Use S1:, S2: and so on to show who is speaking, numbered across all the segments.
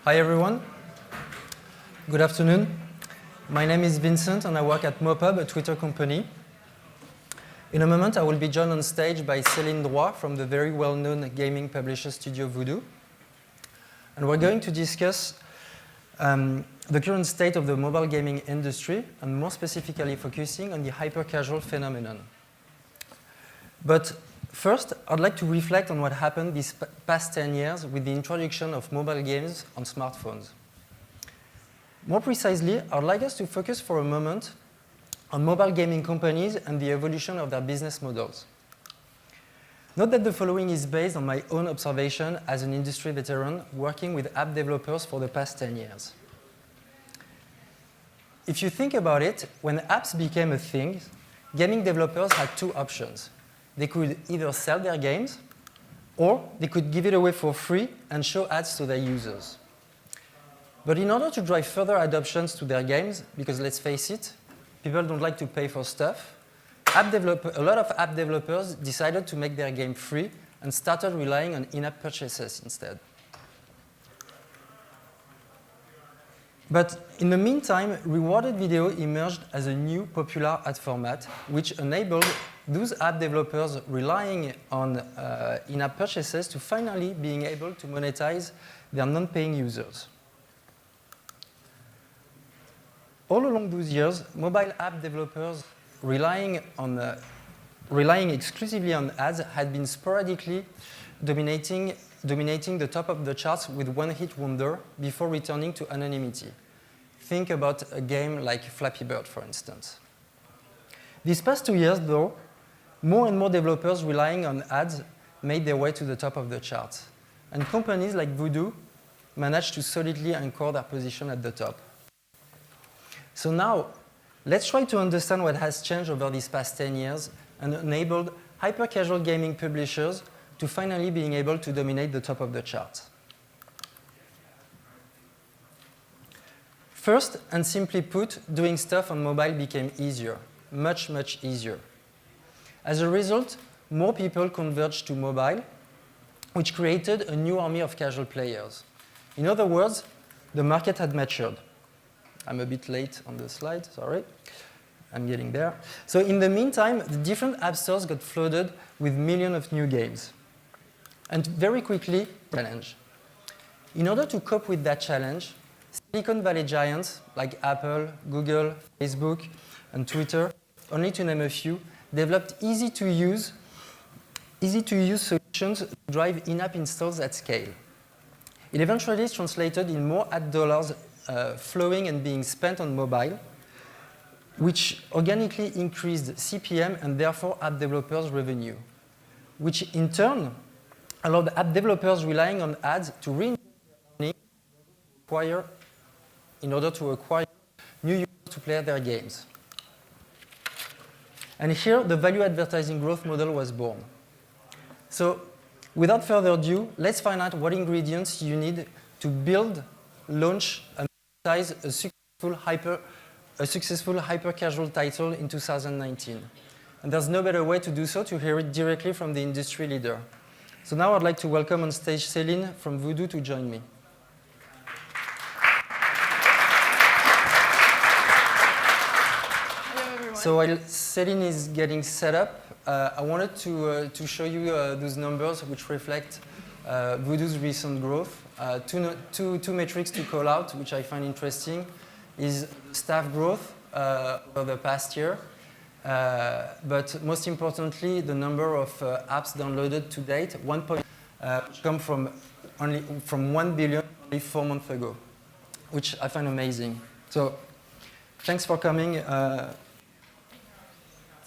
S1: Hi everyone. Good afternoon. My name is Vincent and I work at MoPub, a Twitter company. In a moment I will be joined on stage by Céline Droit from the very well-known gaming publisher studio Voodoo. And we're going to discuss the current state of the mobile gaming industry and more specifically focusing on the hyper-casual phenomenon. But first, I'd like to reflect on what happened these past 10 years with the introduction of mobile games on smartphones. More precisely, I'd like us to focus for a moment on mobile gaming companies and the evolution of their business models. Note that the following is based on my own observation as an industry veteran working with app developers for the past 10 years. If you think about it, when apps became a thing, gaming developers had two options. They could either sell their games, or they could give it away for free and show ads to their users. But in order to drive further adoptions to their games, because let's face it, people don't like to pay for stuff, a lot of app developers decided to make their game free and started relying on in-app purchases instead. But in the meantime, rewarded video emerged as a new popular ad format, which enabled those app developers relying on in-app purchases to finally being able to monetize their non-paying users. All along those years, mobile app developers relying exclusively on ads had been sporadically dominating the top of the charts with one-hit wonder before returning to anonymity. Think about a game like Flappy Bird, for instance. These past 2 years, though, more and more developers relying on ads made their way to the top of the charts. And companies like Voodoo managed to solidly anchor their position at the top. So now, let's try to understand what has changed over these past 10 years and enabled hyper-casual gaming publishers to finally being able to dominate the top of the chart. First, and simply put, doing stuff on mobile became easier, much, much easier. As a result, more people converged to mobile, which created a new army of casual players. In other words, the market had matured. I'm a bit late on the slide, sorry. I'm getting there. So in the meantime, the different app stores got flooded with millions of new games. And very quickly, challenge. In order to cope with that challenge, Silicon Valley giants like Apple, Google, Facebook, and Twitter, only to name a few, developed easy-to-use solutions to drive in-app installs at scale. It eventually translated in more ad dollars flowing and being spent on mobile, which organically increased CPM and therefore app developers' revenue, which in turn allowed app developers relying on ads to reinvest their money in order to acquire new users to play their games. And here, the value advertising growth model was born. So, without further ado, let's find out what ingredients you need to build, launch, and monetize a successful hyper-casual title in 2019. And there's no better way to do so to hear it directly from the industry leader. So now I'd like to welcome on stage Céline from Voodoo to join me. So while Céline is getting set up, I wanted to show you those numbers which reflect Voodoo's recent growth. Two metrics to call out, which I find interesting, is staff growth over the past year, but most importantly, the number of apps downloaded to date, which come from 1 billion only 4 months ago, which I find amazing. So thanks for coming.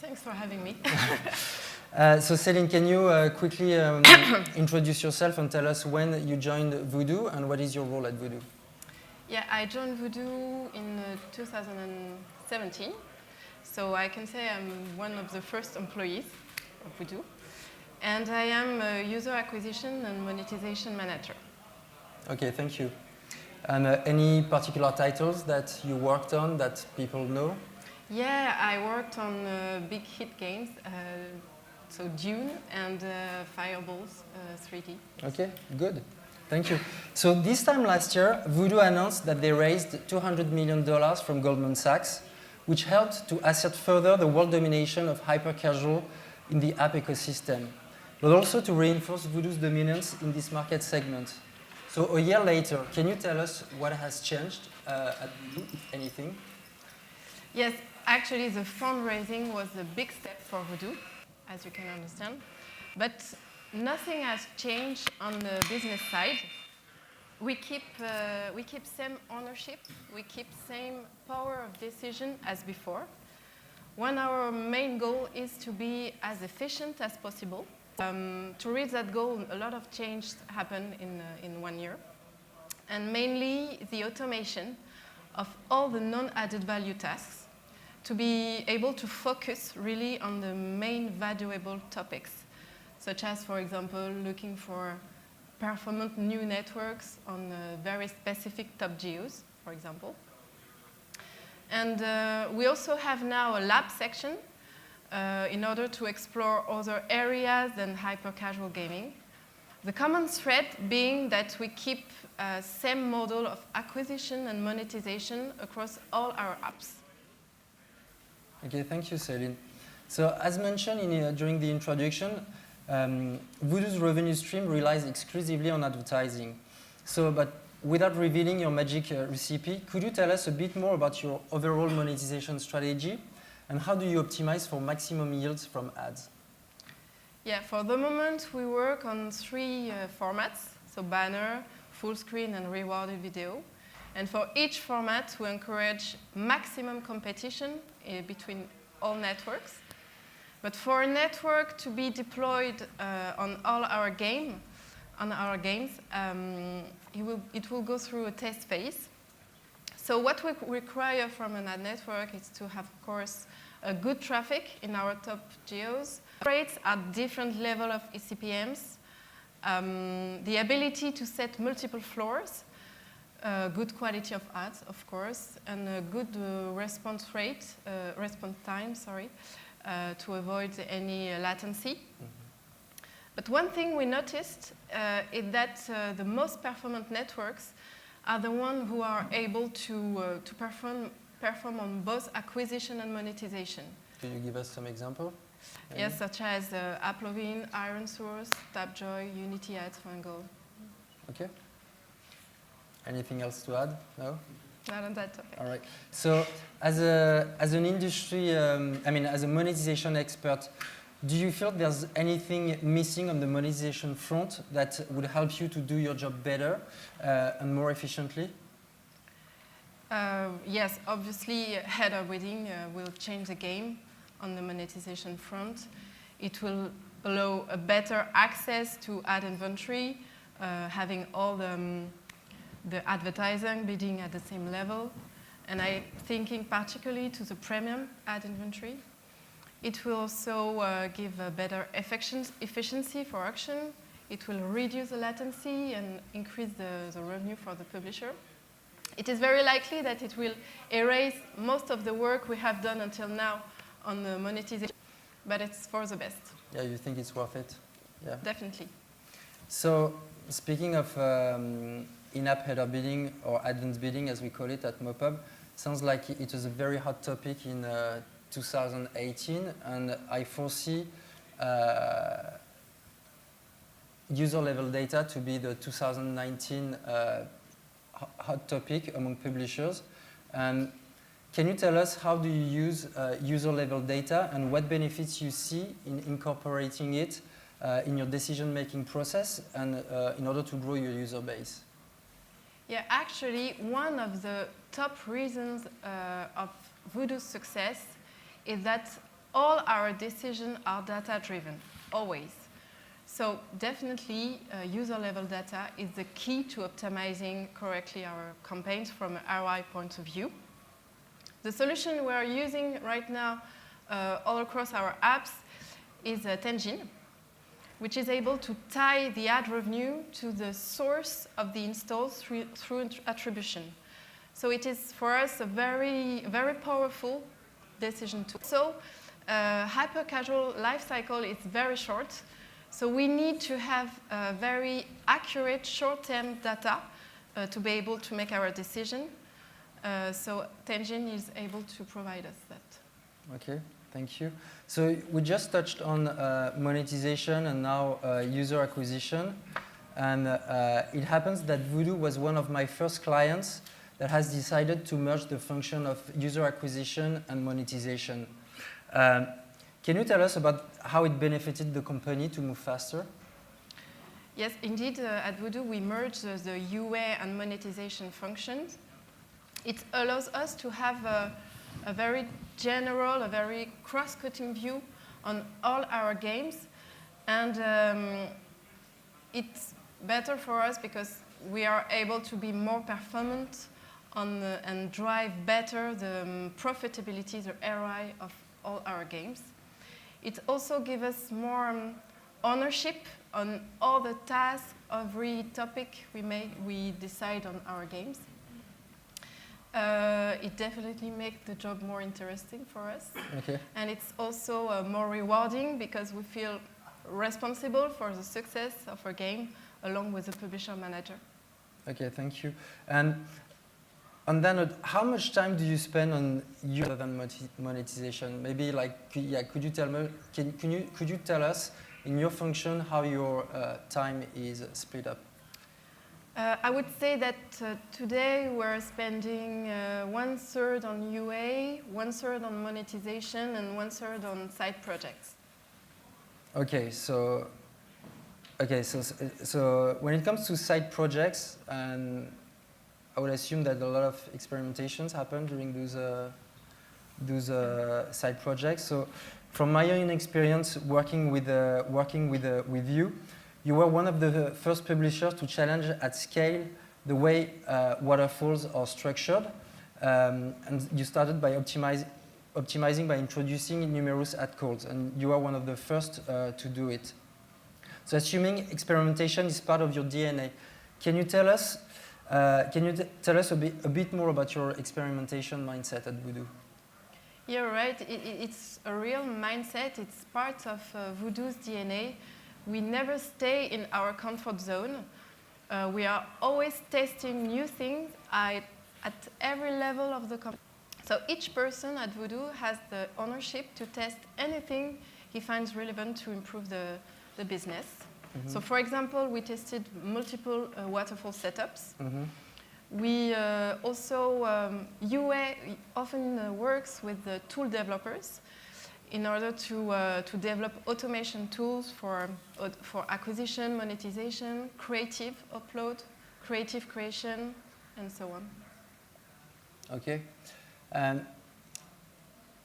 S2: Thanks for having me.
S1: So Céline, can you quickly introduce yourself and tell us when you joined Voodoo and what is your role at Voodoo?
S2: Yeah, I joined Voodoo in 2017. So I can say I'm one of the first employees of Voodoo. And I am a user acquisition and monetization manager.
S1: Okay, thank you. And any particular titles that you worked on that people know?
S2: Yeah, I worked on big hit games, so Dune and Fireballs 3D.
S1: Okay, good. Thank you. So this time last year, Voodoo announced that they raised $200 million from Goldman Sachs, which helped to assert further the world domination of hypercasual in the app ecosystem, but also to reinforce Voodoo's dominance in this market segment. So a year later, can you tell us what has changed at Voodoo, if anything?
S2: Yes, actually the fundraising was a big step for Voodoo, as you can understand. But nothing has changed on the business side. We keep same ownership, we keep same power of decision as before. Our main goal is to be as efficient as possible. To reach that goal, a lot of change happened in 1 year. And mainly the automation of all the non-added value tasks to be able to focus really on the main valuable topics, such as, for example, looking for performant new networks on very specific top geos, for example. And we also have now a lab section in order to explore other areas than hyper-casual gaming. The common thread being that we keep same model of acquisition and monetization across all our apps.
S1: Okay, thank you, Céline. So as mentioned during the introduction, Voodoo's revenue stream relies exclusively on advertising. So, but without revealing your magic recipe, could you tell us a bit more about your overall monetization strategy and how do you optimize for maximum yields from ads?
S2: Yeah, for the moment we work on 3 formats, so banner, full screen and rewarded video. And for each format we encourage maximum competition between all networks. But for a network to be deployed on all our games, it will go through a test phase. So what we require from an ad network is to have, of course, a good traffic in our top geos, rates at different level of ECPMs, the ability to set multiple floors, good quality of ads, of course, and a good response time, to avoid any latency. Mm-hmm. But one thing we noticed is that the most performant networks are the ones who are able to perform on both acquisition and monetization.
S1: Can you give us some example?
S2: Yes, such as Applovin, Iron Source, Tapjoy, Unity Ads, Fungal.
S1: Okay. Anything else to add? No?
S2: Not on that topic.
S1: All right. So, as an industry, as a monetization expert, do you feel there's anything missing on the monetization front that would help you to do your job better and more efficiently?
S2: Yes, obviously, header bidding will change the game on the monetization front. It will allow a better access to ad inventory, having all the advertising bidding at the same level. And I'm thinking particularly to the premium ad inventory. It will also give a better efficiency for auction. It will reduce the latency and increase the revenue for the publisher. It is very likely that it will erase most of the work we have done until now on the monetization, but it's for the best.
S1: Yeah, you think it's worth it? Yeah.
S2: Definitely.
S1: So, speaking of in-app header bidding or advanced bidding, as we call it at MoPub, sounds like it was a very hot topic in 2018, and I foresee user-level data to be the 2019 hot topic among publishers. Can you tell us how do you use user-level data and what benefits you see in incorporating it in your decision-making process and in order to grow your user base?
S2: Yeah, actually, one of the top reasons of Voodoo's success is that all our decisions are data-driven, always. So definitely, user-level data is the key to optimizing correctly our campaigns from an ROI point of view. The solution we're using right now all across our apps is Tangine, which is able to tie the ad revenue to the source of the installs through attribution. So it is, for us, a very, very powerful decision tool. So hyper-casual life cycle is very short. So we need to have very accurate short-term data to be able to make our decision. So Tengin is able to provide us that.
S1: Okay, thank you. So we just touched on monetization and now user acquisition. And it happens that Voodoo was one of my first clients that has decided to merge the function of user acquisition and monetization. Can you tell us about how it benefited the company to move faster?
S2: Yes, indeed, at Voodoo we merged the UA and monetization functions. It allows us to have a very general, a very cross-cutting view on all our games. And it's better for us because we are able to be more performant and drive better the profitability, the ROI of all our games. It also gives us more ownership on all the tasks, every topic we decide on our games. It definitely makes the job more interesting for us.
S1: Okay.
S2: And it's also more rewarding because we feel responsible for the success of our game along with the publisher manager. Okay,
S1: thank you. And on that note, how much time do you spend on user than monetization? Maybe like, could you tell me, could you tell us in your function how your time is split up?
S2: I would say that today we're spending 1/3 on UA, 1/3 on monetization, and 1/3 on side projects.
S1: Okay, so when it comes to side projects, and I would assume that a lot of experimentations happen during those side projects. So, from my own experience working with you, you were one of the first publishers to challenge at scale the way waterfalls are structured, and you started by optimizing by introducing numerous ad calls, and you are one of the first to do it. So, assuming experimentation is part of your DNA, can you tell us a bit more about your experimentation mindset at Voodoo?
S2: You're right. It's a real mindset. It's part of Voodoo's DNA. We never stay in our comfort zone. We are always testing new things at every level of the company. So each person at Voodoo has the ownership to test anything he finds relevant to improve the business. Mm-hmm. So for example, we tested multiple waterfall setups. Mm-hmm. We also, UA often works with the tool developers in order to develop automation tools for acquisition, monetization, creative upload, creative creation, and so on.
S1: Okay.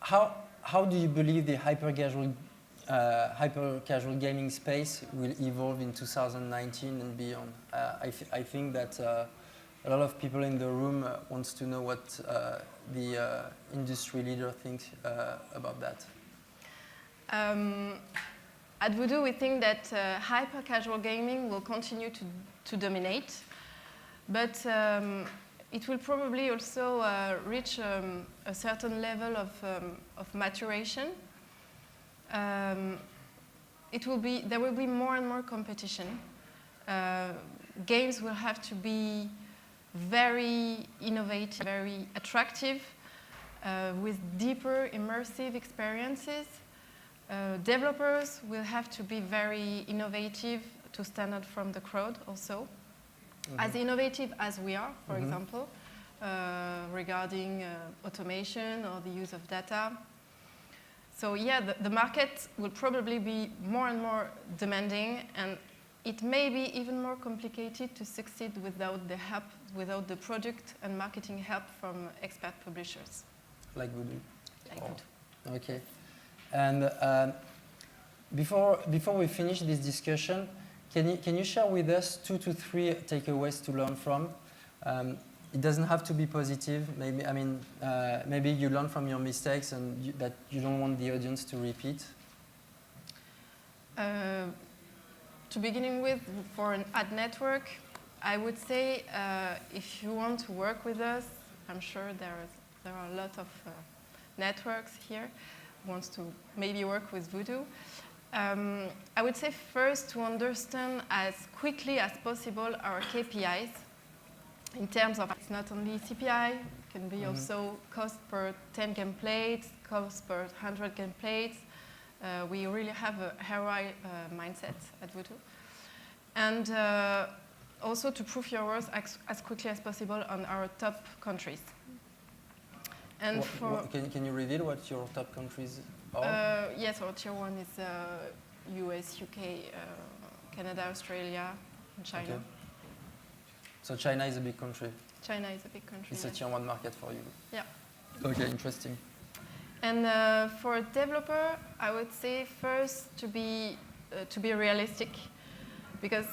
S1: How do you believe the hypercasual gaming space will evolve in 2019 and beyond? I think that a lot of people in the room wants to know what the industry leader thinks about that.
S2: At Voodoo, we think that hyper-casual gaming will continue to dominate, but it will probably also reach a certain level of maturation. There will be more and more competition. Games will have to be very innovative, very attractive, with deeper immersive experiences. Developers will have to be very innovative to stand out from the crowd also. Mm-hmm. As innovative as we are, for mm-hmm. example, regarding automation or the use of data. So yeah, the market will probably be more and more demanding, and it may be even more complicated to succeed without the help, without the product and marketing help from expert publishers.
S1: Like Voodoo?
S2: Like Voodoo.
S1: Okay. And before we finish this discussion, can you share with us 2 to 3 takeaways to learn from? It doesn't have to be positive. Maybe you learn from your mistakes and that you don't want the audience to repeat.
S2: To begin with, for an ad network, I would say if you want to work with us, I'm sure there are a lot of networks here who wants to maybe work with Voodoo. I would say first to understand as quickly as possible our KPIs in terms of it's not only CPI, it can be also cost per 10 gameplays, cost per 100 gameplays. We really have a ROI mindset at Voodoo. And also to prove your worth as quickly as possible on our top countries. And
S1: can you reveal what your top countries are?
S2: Yes, our tier 1 is US, UK, Canada, Australia, and China.
S1: Okay. So China is a big country.
S2: China is a big country.
S1: It's a tier 1 market for you.
S2: Yeah.
S1: Okay, interesting.
S2: And for a developer, I would say first to be realistic, because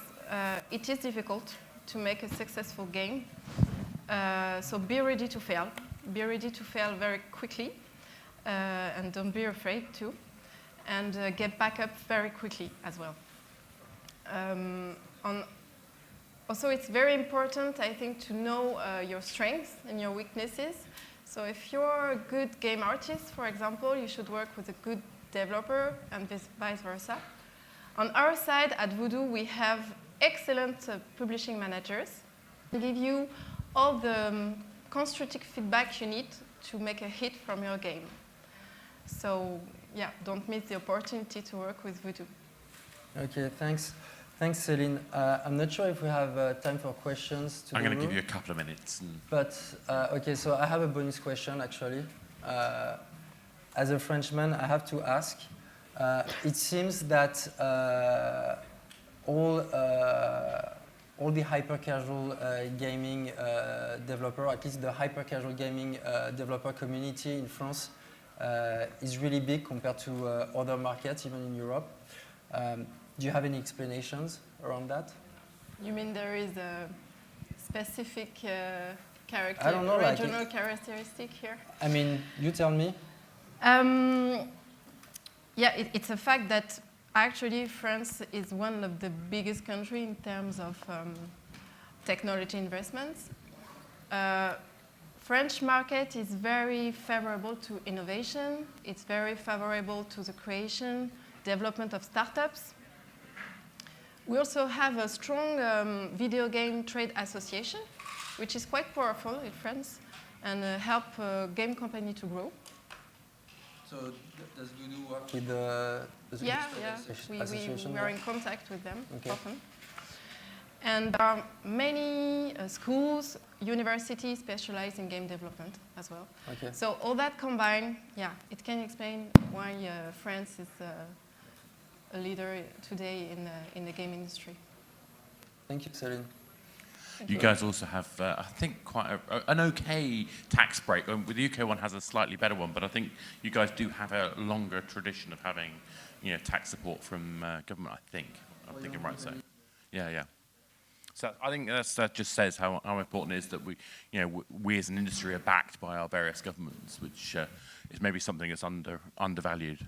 S2: it is difficult to make a successful game. So be ready to fail. Be ready to fail very quickly, and don't be afraid to, and get back up very quickly as well. Also, it's very important, I think, to know your strengths and your weaknesses. So if you're a good game artist, for example, you should work with a good developer and vice versa. On our side at Voodoo, we have excellent publishing managers who give you all the constructive feedback you need to make a hit from your game. So yeah, don't miss the opportunity to work with Voodoo.
S1: Okay, thanks. Thanks, Céline. I'm not sure if we have time for questions.
S3: I'm going to give you a couple of minutes.
S1: But, okay, so I have a bonus question, actually. As a Frenchman, I have to ask. It seems that all the hyper-casual gaming developer, at least the hyper-casual gaming developer community in France, is really big compared to other markets, even in Europe. Do you have any explanations around that?
S2: You mean there is a specific
S1: I don't know,
S2: regional characteristic here?
S1: I mean, you tell me.
S2: Yeah, it's a fact that actually France is one of the biggest countries in terms of technology investments. French market is very favorable to innovation. It's very favorable to the creation, development of startups. We also have a strong video game trade association, which is quite powerful in France and help game company to grow.
S1: So does Voodoo work with the association?
S2: We are in contact with them often.
S1: Okay.
S2: And there are many schools, universities specialized in game development as well.
S1: Okay.
S2: So all that combined, yeah, it can explain why France is a leader today in the game industry.
S1: Thank you, Céline.
S3: You guys also have, I think, quite an okay tax break. The UK one has a slightly better one, but I think you guys do have a longer tradition of having, tax support from government. I think I'm thinking right. So, yeah. So I think that just says how important it is that we as an industry are backed by our various governments, which is maybe something that's undervalued.